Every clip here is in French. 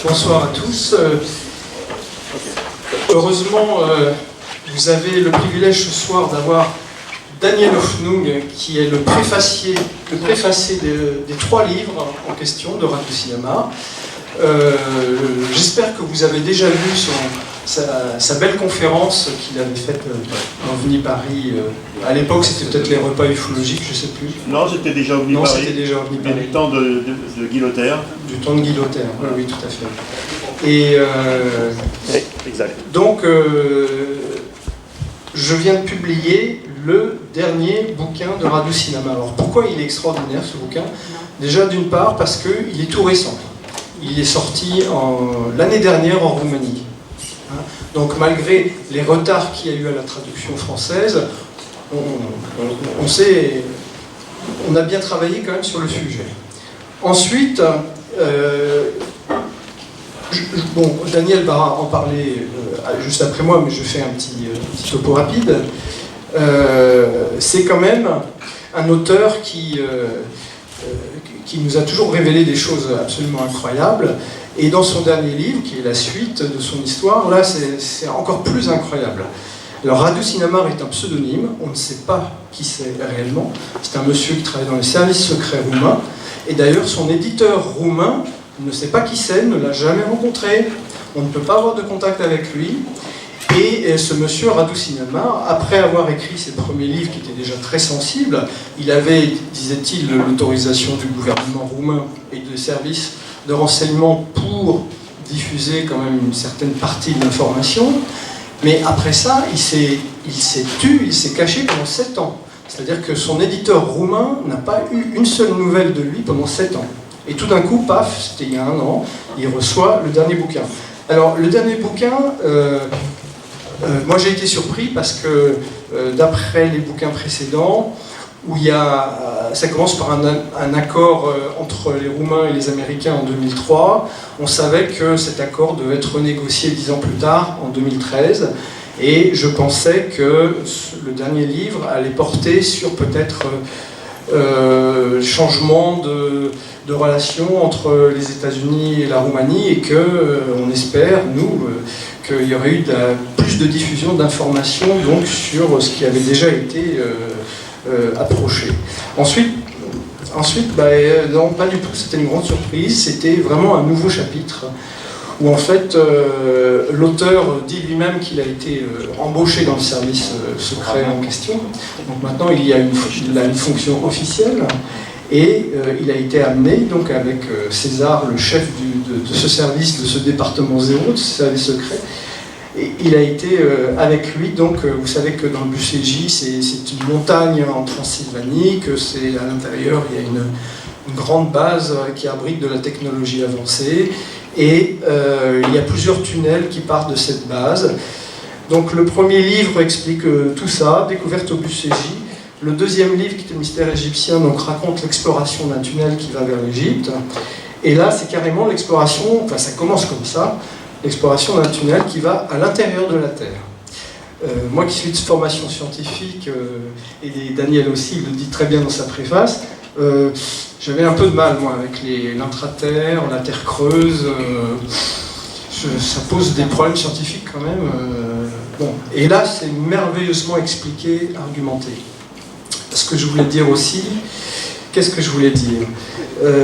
Bonsoir à tous. Heureusement, vous avez le privilège ce soir d'avoir Daniel Hoffnung, qui est le préfacé des 3 livres en question de Radio Cinéma. J'espère que vous avez déjà vu sa belle conférence qu'il avait faite dans OVNI Paris. À l'époque, c'était peut-être les repas ufologiques, je ne sais plus. Non, c'était déjà OVNI Paris. Non, c'était déjà OVNI Paris. Du temps de Guy Lothaire. Du temps de Guy Lothaire, oui, tout à fait. Et exact. Donc, je viens de publier le dernier bouquin de Radio Cinéma. Alors, pourquoi il est extraordinaire, ce bouquin? Déjà, d'une part, parce qu'il est tout récent. Il est sorti l'année dernière en Roumanie. Donc malgré les retards qu'il y a eu à la traduction française, on a bien travaillé quand même sur le sujet. Ensuite, Daniel va en parler juste après moi, mais je fais un petit topo rapide. C'est quand même un auteur qui nous a toujours révélé des choses absolument incroyables. Et dans son dernier livre, qui est la suite de son histoire, là, c'est encore plus incroyable. Alors, Radu Sinamar est un pseudonyme, on ne sait pas qui c'est réellement. C'est un monsieur qui travaille dans les services secrets roumains. Et d'ailleurs, son éditeur roumain ne sait pas qui c'est, ne l'a jamais rencontré. On ne peut pas avoir de contact avec lui. Et ce monsieur, Radu Sinamar, après avoir écrit ses premiers livres qui étaient déjà très sensibles, il avait, disait-il, l'autorisation du gouvernement roumain et des services de renseignement pour diffuser quand même une certaine partie de l'information. Mais après ça, il s'est caché pendant 7 ans. C'est-à-dire que son éditeur roumain n'a pas eu une seule nouvelle de lui pendant 7 ans. Et tout d'un coup, paf, c'était il y a 1 an, il reçoit le dernier bouquin. Alors, le dernier bouquin, moi j'ai été surpris parce que d'après les bouquins précédents, où ça commence par un accord entre les Roumains et les Américains en 2003, on savait que cet accord devait être renégocié 10 ans plus tard, en 2013, et je pensais que le dernier livre allait porter sur peut-être changement de relations entre les États-Unis et la Roumanie, et on espère, nous, qu'il y aurait eu plus de diffusion d'informations donc, sur ce qui avait déjà été approché. Ensuite non, pas du tout, c'était une grande surprise, c'était vraiment un nouveau chapitre où en fait l'auteur dit lui-même qu'il a été embauché dans le service secret en question. Donc maintenant il a une fonction officielle et il a été amené donc avec César, le chef de ce service, de ce département 0, de ce service secret. Et il a été avec lui, donc vous savez que dans le Bucégy, c'est une montagne en Transylvanie, que c'est à l'intérieur, il y a une grande base qui abrite de la technologie avancée, et il y a plusieurs tunnels qui partent de cette base. Donc le premier livre explique tout ça, découverte au Bucégy. Le deuxième livre, qui était Mystère égyptien, donc raconte l'exploration d'un tunnel qui va vers l'Égypte. Et là, c'est carrément l'exploration, enfin ça commence comme ça, l'exploration d'un tunnel qui va à l'intérieur de la Terre. Moi qui suis de formation scientifique, et Daniel aussi, il le dit très bien dans sa préface, j'avais un peu de mal, moi, avec l'intra-terre, la Terre creuse. Ça pose des problèmes scientifiques quand même. Bon. Et là, c'est merveilleusement expliqué, argumenté. Ce que je voulais dire aussi, qu'est-ce que je voulais dire?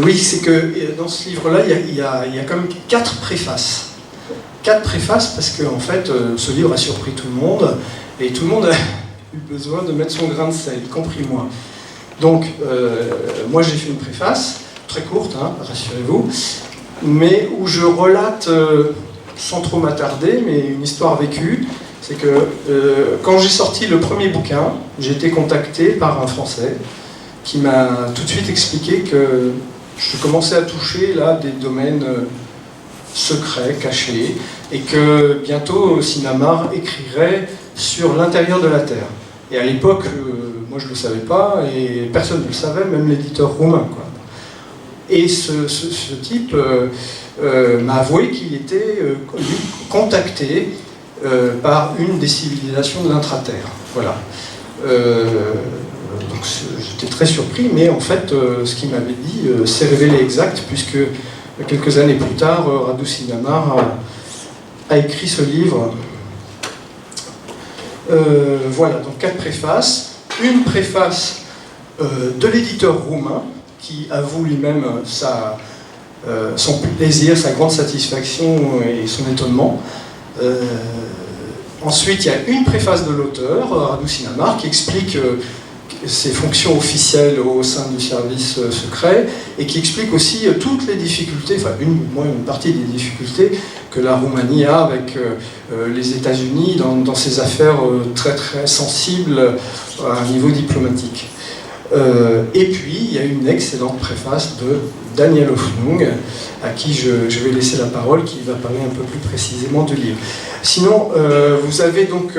Oui, c'est que dans ce livre-là, il y a quand même 4 préfaces. 4 préfaces parce que en fait, ce livre a surpris tout le monde et tout le monde a eu besoin de mettre son grain de sel, y compris moi. Donc, moi j'ai fait une préface, très courte, hein, rassurez-vous, mais où je relate, sans trop m'attarder, mais une histoire vécue. C'est que quand j'ai sorti le premier bouquin, j'ai été contacté par un Français qui m'a tout de suite expliqué que je commençais à toucher là des domaines secrets, cachés, et que bientôt Sinamar écrirait sur l'intérieur de la Terre. Et à l'époque, moi je ne le savais pas, et personne ne le savait, même l'éditeur roumain, quoi. Et ce type m'a avoué qu'il était contacté par une des civilisations de l'intra-terre. Voilà. Donc donc j'étais très surpris, mais en fait, ce qu'il m'avait dit s'est révélé exact, puisque quelques années plus tard, Radu Sinamar a écrit ce livre. Voilà, donc 4 préfaces. Une préface de l'éditeur roumain, qui avoue lui-même son plaisir, sa grande satisfaction et son étonnement. Ensuite, il y a une préface de l'auteur, Radu Sinamar, qui explique ses fonctions officielles au sein du service secret et qui explique aussi toutes les difficultés, enfin une partie des difficultés que la Roumanie a avec les États-Unis dans ses affaires très très sensibles à un niveau diplomatique. Et puis, il y a une excellente préface de Daniel Hoffnung, à qui je vais laisser la parole, qui va parler un peu plus précisément du livre. Sinon, vous avez donc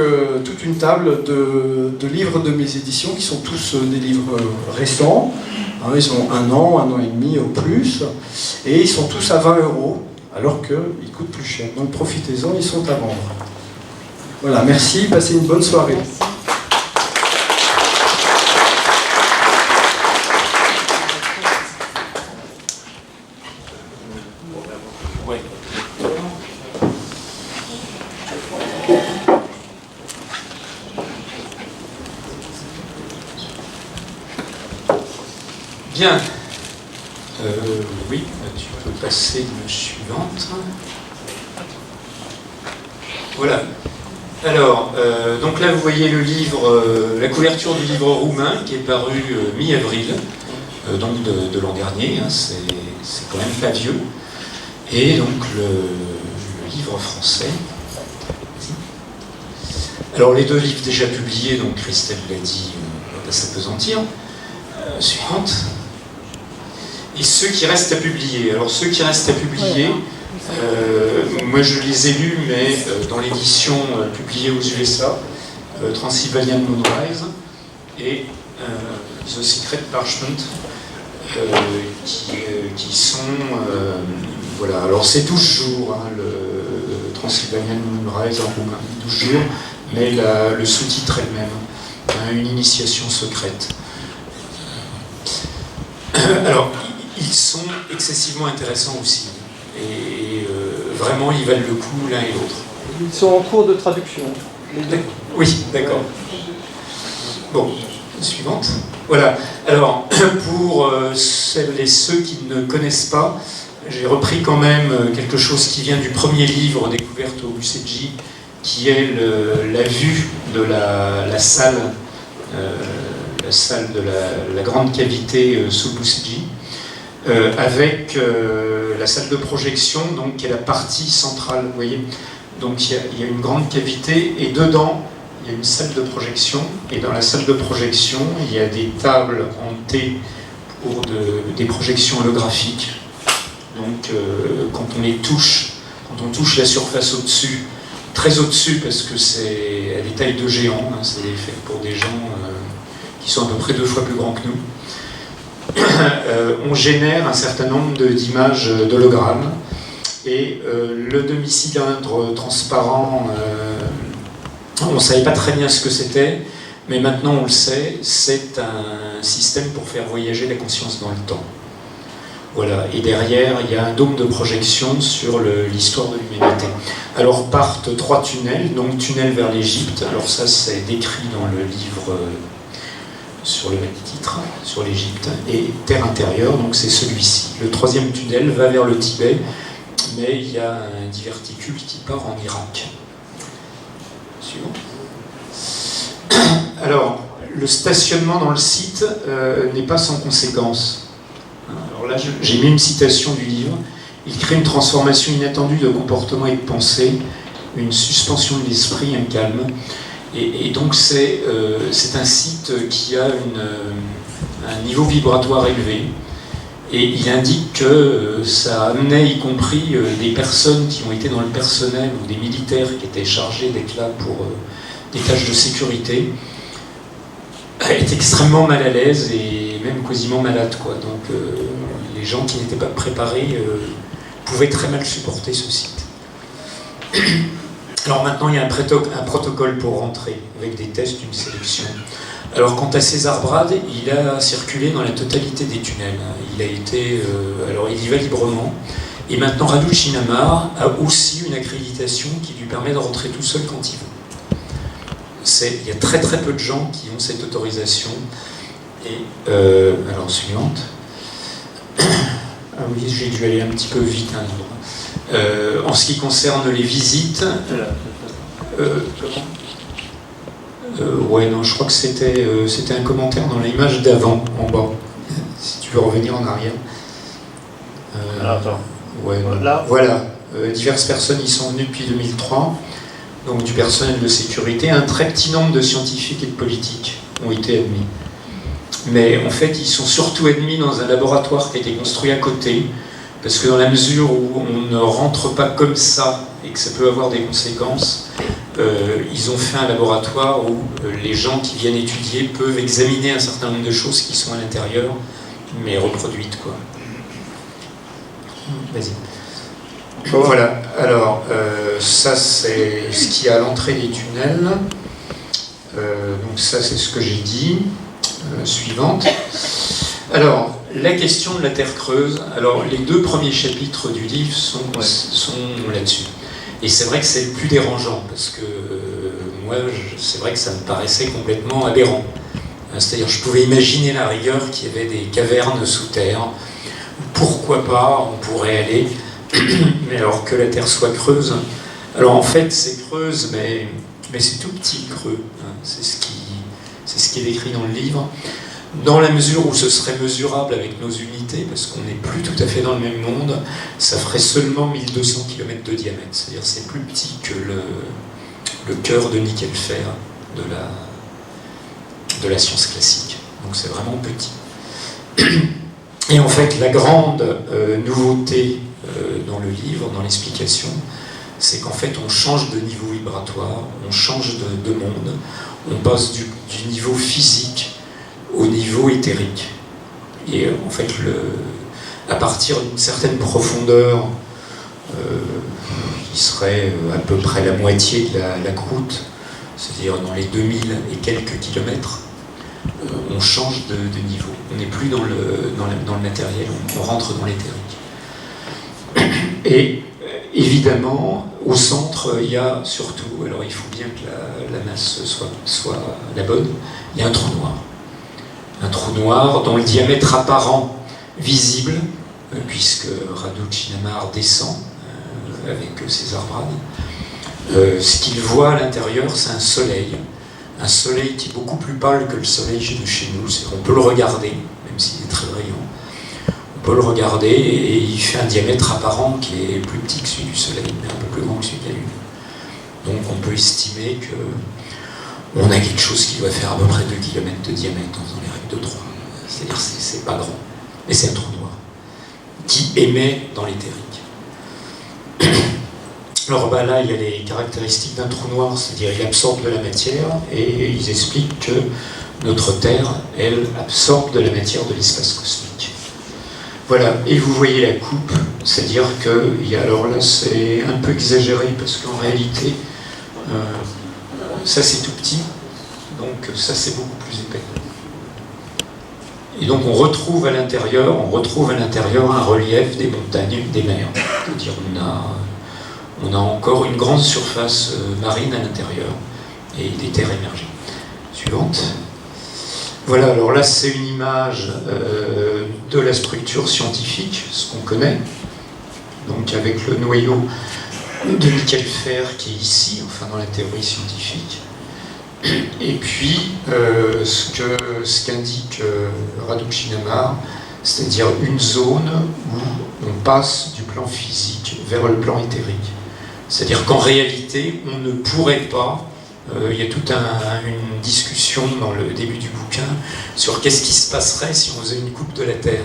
toute une table de livres de mes éditions, qui sont tous des livres récents. Hein, ils ont 1 an et demi au plus, et ils sont tous à 20 €, alors qu'ils coûtent plus cher. Donc profitez-en, ils sont à vendre. Voilà, merci, passez une bonne soirée. Merci. Bien. Oui, tu peux passer l'image suivante. Voilà. Alors, donc là, vous voyez le livre, la couverture du livre roumain qui est paru mi-avril, donc de l'an dernier. Hein, c'est quand même pas vieux. Et donc le livre français. Alors, les 2 livres déjà publiés, donc Christelle l'a dit, on va pas s'apesantir. Suivante. Et ceux qui restent à publier. Alors ceux qui restent à publier, moi je les ai lus, mais dans l'édition publiée aux USA, Transylvanian Moonrise et The Secret Parchment, qui sont... voilà, alors c'est 12 jours, hein, le Transylvanian Moonrise en roumain, 12 jours, mais le sous-titre est le même, hein, une initiation secrète. Alors, ils sont excessivement intéressants aussi. Et vraiment, ils valent le coup l'un et l'autre. Ils sont en cours de traduction. Oui, d'accord. Bon, suivante. Voilà. Alors, pour celles et ceux qui ne connaissent pas, j'ai repris quand même quelque chose qui vient du premier livre découverte au UCG, qui est la vue de la salle. La salle de la grande cavité sous Bousségi, avec la salle de projection, donc, qui est la partie centrale, vous voyez. Donc il y a une grande cavité, et dedans, il y a une salle de projection, et dans la salle de projection, il y a des tables en T pour des projections holographiques. Donc quand on touche la surface au-dessus, très au-dessus, parce que c'est à des tailles de géants, hein, c'est fait pour des gens... qui sont à peu près 2 fois plus grands que nous, on génère un certain nombre d'images d'hologrammes. Et le demi-cylindre transparent, on ne savait pas très bien ce que c'était, mais maintenant on le sait, c'est un système pour faire voyager la conscience dans le temps. Voilà, et derrière, il y a un dôme de projection sur l'histoire de l'humanité. Alors partent 3 tunnels, donc tunnel vers l'Égypte, alors ça c'est décrit dans le livre... sur le même titre, sur l'Égypte, et terre intérieure, donc c'est celui-ci. Le 3e tunnel va vers le Tibet, mais il y a un diverticule qui part en Irak. Suivant. Alors, le stationnement dans le site n'est pas sans conséquence. Alors là, j'ai mis une citation du livre. Il crée une transformation inattendue de comportement et de pensée, une suspension de l'esprit, un calme. Et donc c'est un site qui a un niveau vibratoire élevé, et il indique que ça amenait y compris des personnes qui ont été dans le personnel ou des militaires qui étaient chargés d'être là pour des tâches de sécurité, étaient extrêmement mal à l'aise et même quasiment malades, quoi. Donc les gens qui n'étaient pas préparés pouvaient très mal supporter ce site. Alors maintenant, il y a un protocole pour rentrer, avec des tests, une sélection. Alors quant à César Brad, il a circulé dans la totalité des tunnels. Il a été, alors il y va librement. Et maintenant Raducin Amar a aussi une accréditation qui lui permet de rentrer tout seul quand il veut. Il y a très très peu de gens qui ont cette autorisation. Et alors suivante. Ah oui, j'ai dû aller un petit peu vite à un endroit. En ce qui concerne les visites, ouais, non, je crois que c'était un commentaire dans l'image d'avant, en bas. Si tu veux revenir en arrière. Alors, attends. Ouais, là. Voilà. Diverses personnes y sont venues depuis 2003, donc du personnel de sécurité. Un très petit nombre de scientifiques et de politiques ont été admis. Mais en fait, ils sont surtout admis dans un laboratoire qui a été construit à côté, parce que dans la mesure où on ne rentre pas comme ça et que ça peut avoir des conséquences, ils ont fait un laboratoire où les gens qui viennent étudier peuvent examiner un certain nombre de choses qui sont à l'intérieur, mais reproduites, quoi. Vas-y. Voilà, alors ça c'est ce qu'il y a à l'entrée des tunnels. Donc ça c'est ce que j'ai dit. Suivante. Alors, la question de la Terre creuse. Alors, les 2 premiers chapitres du livre sont là-dessus. Et c'est vrai que c'est le plus dérangeant, parce que moi, c'est vrai que ça me paraissait complètement aberrant. C'est-à-dire, je pouvais imaginer à la rigueur qu'il y avait des cavernes sous terre. Pourquoi pas, on pourrait aller, mais alors que la Terre soit creuse. Alors, en fait, c'est creuse, mais c'est tout petit creux. C'est ce qui est décrit dans le livre, dans la mesure où ce serait mesurable avec nos unités, parce qu'on n'est plus tout à fait dans le même monde, ça ferait seulement 1200 km de diamètre, c'est-à-dire c'est plus petit que le cœur de nickel-fer de la science classique. Donc c'est vraiment petit. Et en fait, la grande nouveauté dans le livre, dans l'explication, c'est qu'en fait on change de niveau vibratoire, on change de monde, on passe du niveau physique au niveau éthérique. Et en fait, à partir d'une certaine profondeur, qui serait à peu près la moitié de la croûte, c'est-à-dire dans les 2000 et quelques kilomètres, on change de niveau. On n'est plus dans le matériel, on rentre dans l'éthérique. Et évidemment, au centre, il y a surtout, alors il faut bien que la masse soit la bonne, il y a un trou noir. Un trou noir dont le diamètre apparent visible, puisque Raducin Amar descend avec César Brad, ce qu'il voit à l'intérieur, c'est un soleil qui est beaucoup plus pâle que le soleil de chez nous. On peut le regarder, même s'il est très brillant. On peut le regarder et il fait un diamètre apparent qui est plus petit que celui du Soleil, mais un peu plus grand que celui de la Lune. Donc on peut estimer qu'on a quelque chose qui doit faire à peu près 2 km de diamètre dans les règles de 3. C'est-à-dire que c'est pas grand, mais c'est un trou noir qui émet dans l'éthérique. Alors là, il y a les caractéristiques d'un trou noir, c'est-à-dire il absorbe de la matière, et ils expliquent que notre Terre, elle, absorbe de la matière de l'espace cosmique. Voilà, et vous voyez la coupe, c'est-à-dire que, alors là c'est un peu exagéré parce qu'en réalité, ça c'est tout petit, donc ça c'est beaucoup plus épais. Et donc on retrouve à l'intérieur un relief des montagnes, des mers. C'est-à-dire on a encore une grande surface marine à l'intérieur et des terres émergées. Suivante. Voilà, alors là c'est une image de la structure scientifique, ce qu'on connaît, donc avec le noyau de nickel-fer qui est ici, enfin dans la théorie scientifique, et puis ce qu'indique Raducin Amar, c'est-à-dire une zone où on passe du plan physique vers le plan éthérique. C'est-à-dire qu'en réalité, on ne pourrait pas. Il y a toute une discussion dans le début du bouquin sur qu'est-ce qui se passerait si on faisait une coupe de la Terre.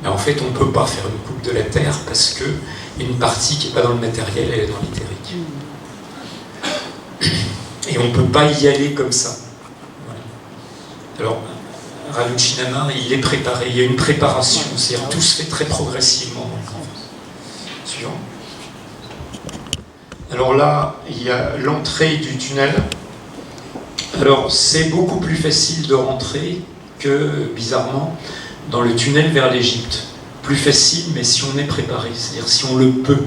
Mais en fait, on ne peut pas faire une coupe de la Terre parce qu'une partie qui n'est pas dans le matériel, elle est dans l'éthérique. Et on ne peut pas y aller comme ça. Voilà. Alors, Raducin Amar, il est préparé, il y a une préparation, c'est-à-dire tout se fait très progressivement. Suivant. Alors là, il y a l'entrée du tunnel. Alors, c'est beaucoup plus facile de rentrer que, bizarrement, dans le tunnel vers l'Égypte. Plus facile, mais si on est préparé, c'est-à-dire si on le peut.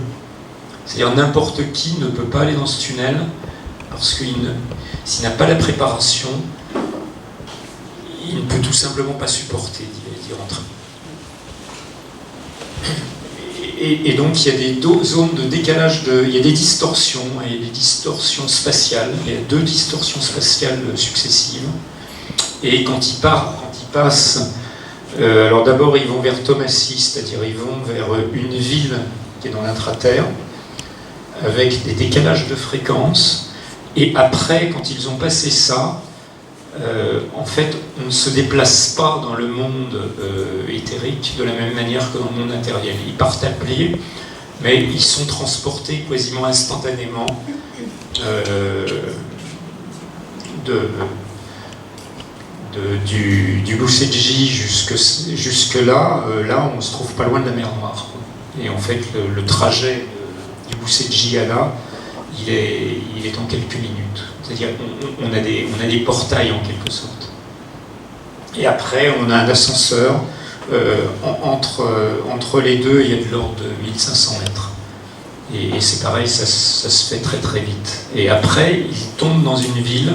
C'est-à-dire n'importe qui ne peut pas aller dans ce tunnel, parce qu'il s'il n'a pas la préparation, il ne peut tout simplement pas supporter d'y rentrer. Et donc il y a des zones de décalage, il y a des distorsions, et des distorsions spatiales. Il y a 2 distorsions spatiales successives. Et quand ils passent, alors d'abord ils vont vers Thomassie, c'est-à-dire ils vont vers une ville qui est dans l'intraterre, avec des décalages de fréquences. Et après, quand ils ont passé ça, en fait, on ne se déplace pas dans le monde éthérique de la même manière que dans le monde matériel. Ils partent à pied, mais ils sont transportés quasiment instantanément du Buseji jusque là. Là, on ne se trouve pas loin de la mer Noire. Et en fait, le trajet du Buseji à là, il est en quelques minutes. C'est-à-dire qu'on a des portails en quelque sorte. Et après, on a un ascenseur. Entre les deux, il y a de l'ordre de 1500 mètres. Et c'est pareil, ça se fait très très vite. Et après, ils tombent dans une ville.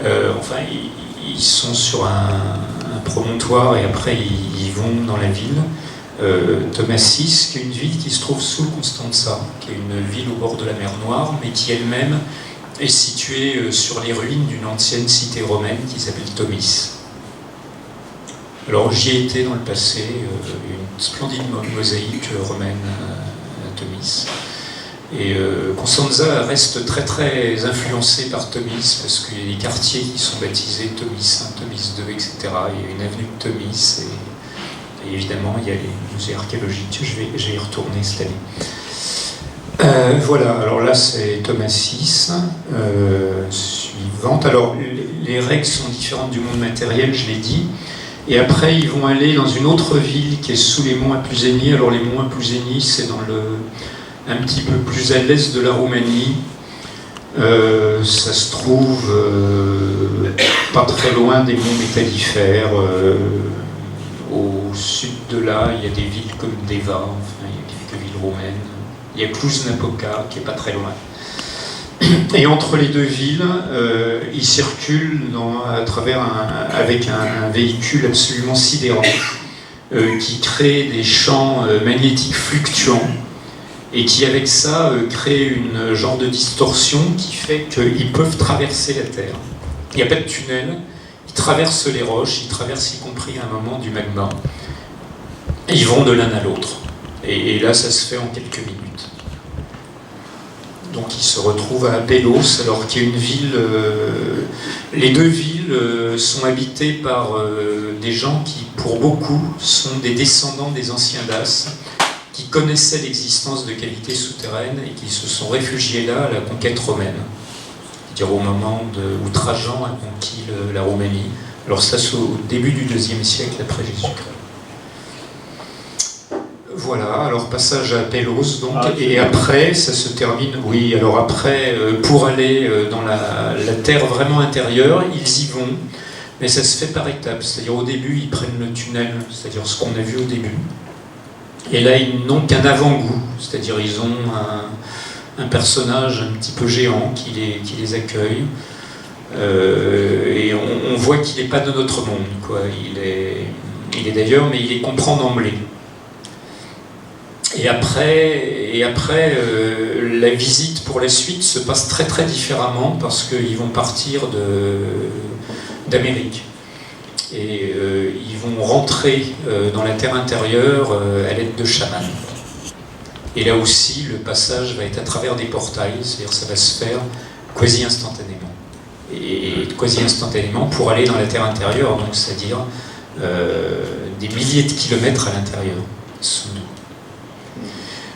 Ils sont sur un promontoire et après, ils vont dans la ville. Thomassis, qui est une ville qui se trouve sous Constanța, qui est une ville au bord de la mer Noire, mais qui elle-même est située sur les ruines d'une ancienne cité romaine qui s'appelle Tomis. Alors j'y ai été dans le passé, une splendide mosaïque romaine à Tomis. Et Constanța reste très très influencée par Tomis, parce qu'il y a des quartiers qui sont baptisés Tomis 1, Tomis 2, etc. Il y a une avenue de Tomis, et évidemment il y a les musées archéologiques, je vais y retourner cette année. Voilà, alors là c'est Thomassis, suivante. Alors les règles sont différentes du monde matériel, je l'ai dit. Et après ils vont aller dans une autre ville qui est sous les monts Apuseni. Alors les monts Apuseni, c'est un petit peu plus à l'est de la Roumanie. Ça se trouve pas très loin des monts Métallifères. Au sud de là, il y a des villes comme Deva, il y a quelques villes roumaines. Il y a Cluj-Napoca qui est pas très loin. Et entre les deux villes, ils circulent avec un véhicule absolument sidérant qui crée des champs magnétiques fluctuants et qui, avec ça, crée une genre de distorsion qui fait qu'ils peuvent traverser la Terre. Il n'y a pas de tunnel, ils traversent les roches, ils traversent y compris à un moment du magma. Et ils vont de l'un à l'autre. Et là, ça se fait en quelques minutes. Donc ils se retrouvent à Pélos, alors qu'il y a une ville... les deux villes sont habitées par des gens qui, pour beaucoup, sont des descendants des anciens Daces, qui connaissaient l'existence de cavités souterraines et qui se sont réfugiés là à la conquête romaine. C'est-à-dire au moment où Trajan a conquis la Roumanie. Alors ça, c'est au début du IIe siècle après Jésus-Christ. Voilà, alors passage à Pélos, donc, et après, ça se termine, oui, alors après, pour aller dans la terre vraiment intérieure, ils y vont, mais ça se fait par étapes, c'est-à-dire au début, ils prennent le tunnel, c'est-à-dire ce qu'on a vu au début, et là, ils n'ont qu'un avant-goût, c'est-à-dire ils ont un personnage un petit peu géant qui les accueille, et on voit qu'il n'est pas de notre monde, quoi. Il est d'ailleurs, mais il les comprend d'emblée. Et après la visite pour la suite se passe très très différemment parce qu'ils vont partir d'Amérique. Et ils vont rentrer dans la terre intérieure à l'aide de chamans. Et là aussi, le passage va être à travers des portails, c'est-à-dire ça va se faire quasi instantanément. Et quasi instantanément pour aller dans la terre intérieure, donc c'est-à-dire des milliers de kilomètres à l'intérieur, sous nous.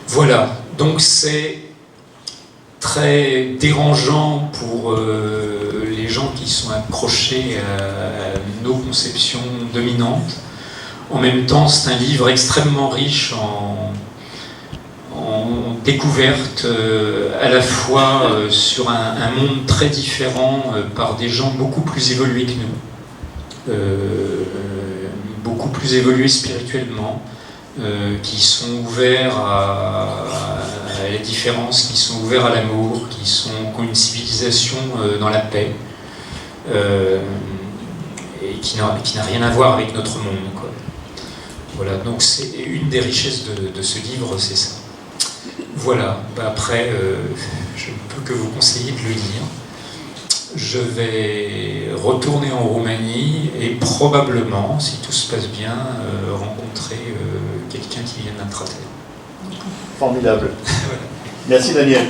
Voilà, donc c'est très dérangeant pour les gens qui sont accrochés à nos conceptions dominantes. En même temps, c'est un livre extrêmement riche en découverte à la fois sur un monde très différent par des gens beaucoup plus évolués que nous, beaucoup plus évolués spirituellement, qui sont ouverts à la différence, qui sont ouverts à l'amour, qui ont une civilisation dans la paix, et qui n'a rien à voir avec notre monde, quoi. Voilà, donc c'est une des richesses de ce livre, c'est ça. Voilà, après, je ne peux que vous conseiller de le lire. Je vais retourner en Roumanie et probablement, si tout se passe bien, rencontrer quelqu'un qui vient d'Intraterre. Formidable. Merci Daniel.